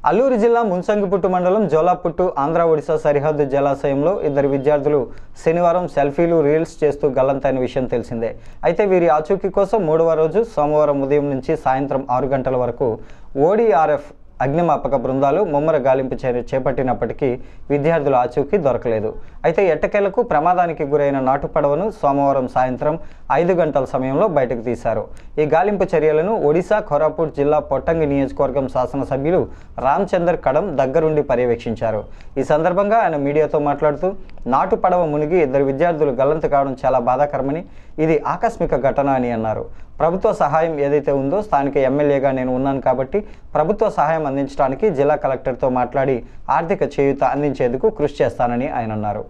అల్లూరు జిల్లా మున్సంగిపుట్టు మండలం జోలాపుట్టు ఆంధ్ర ఒడిశా సరిహద్దు జలాశయంలో ఇద్దరు విద్యార్థులు శనివారం సెల్ఫీలు రీల్స్ చేస్తూ గల్లంతైన విషయం తెలిసిందే. అయితే వీరి ఆచూకీ కోసం మూడవ రోజు సోమవారం ఉదయం నుంచి సాయంత్రం 6 గంటల వరకు ఓడీఆర్ఎఫ్ అగ్నిమాపక బృందాలు ముమ్మర గాలింపు చర్య చేపట్టినప్పటికీ విద్యార్థుల ఆచూకీ దొరకలేదు. అయితే ఎట్టకేలకు ప్రమాదానికి గురైన నాటు పడవను సోమవారం సాయంత్రం 5 గంటల సమయంలో బయటకు తీశారు. ఈ గాలింపు చర్యలను ఒడిశా కోరాపుట్ జిల్లా పొట్టంగి నియోజకవర్గం శాసనసభ్యులు రామచందర్ కడం దగ్గరుండి పర్యవేక్షించారు. ఈ సందర్భంగా ఆయన మీడియాతో మాట్లాడుతూ నాటు పడవ మునిగి ఇద్దరు విద్యార్థులు గల్లంతు కావడం చాలా బాధాకరమని, ఇది ఆకస్మిక ఘటన అని అన్నారు. ప్రభుత్వ సహాయం ఏదైతే ఉందో స్థానిక ఎమ్మెల్యేగా నేను ఉన్నాను కాబట్టి ప్రభుత్వ సహాయం అందించడానికి జిల్లా కలెక్టర్తో మాట్లాడి ఆర్థిక చేయూత అందించేందుకు కృషి చేస్తానని ఆయన అన్నారు.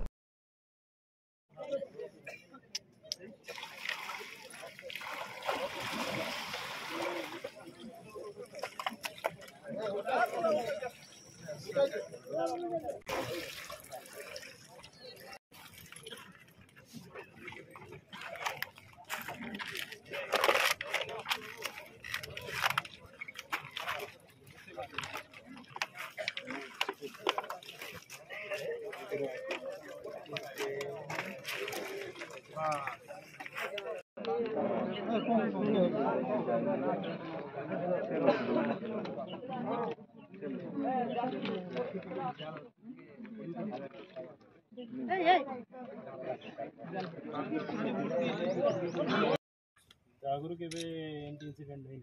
जागरू के भी इंसिडेंट है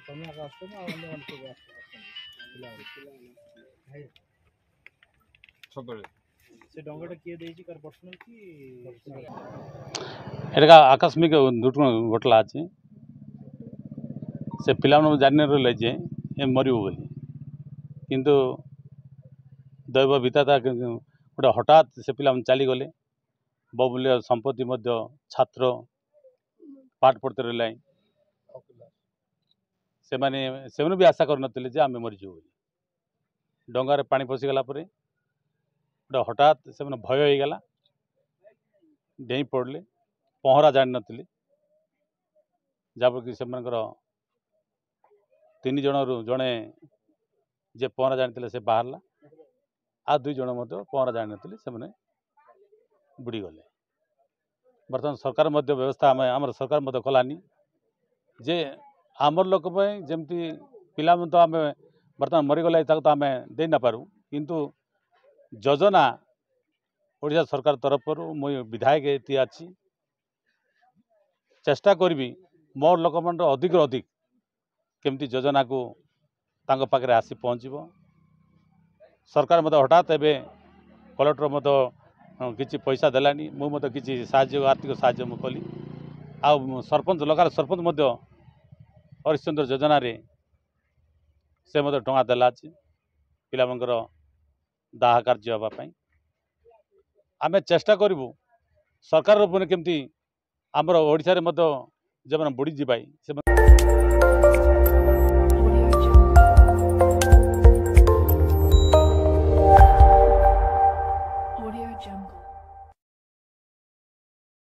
तुम्हें रास्ते में आने वाले से डोंगटा किए देजी कर पर्सनल की एटा आकस्मिक घटना अच्छे से पिला जान रही जे मरबू बोली किंतु दैव विधाता गोटे हठात से पिला चलीगले बहुमूल्य संपत्ति छात्र पाठ पढ़ते रहा से भी आशा करते जे आम मरीजु डंगार पानी पशिगला गोटे हठात से भय हो गला डेई पड़े पहरा जान नी जहाँफल कि से 3 जन जड़े जे पहरा जानी से बाहरला आ 2 जन पहरा जान नी से बुड़ी गले। बर्तमान सरकार व्यवस्था आम सरकार कलानी जे आमर लोक जमती पिला तो आम बर्तमान मरीगला तो आम दे ना पारू किंतु योजना ओडिशा सरकार तरफ मुझे विधायक ये अच्छी चेष्टा करी मोर लोक मन अधिक अधिक केमती योजना को तांको पाखे आसी पहुँचब। सरकार मत हठात एवं कलेक्टर मत किसी पैसा देलानी मुझे किसी साहाय्य आर्थिक साहाय्य कली आ सरपंच लोकल सरपंच हरिश्चंद्र योजना रे से मत टंका देला पिला दाह कार्य हाँपाई आम चेष्टा करूँ सरकार केमती आमर ओडिशा रे जो बुड़ी जाए से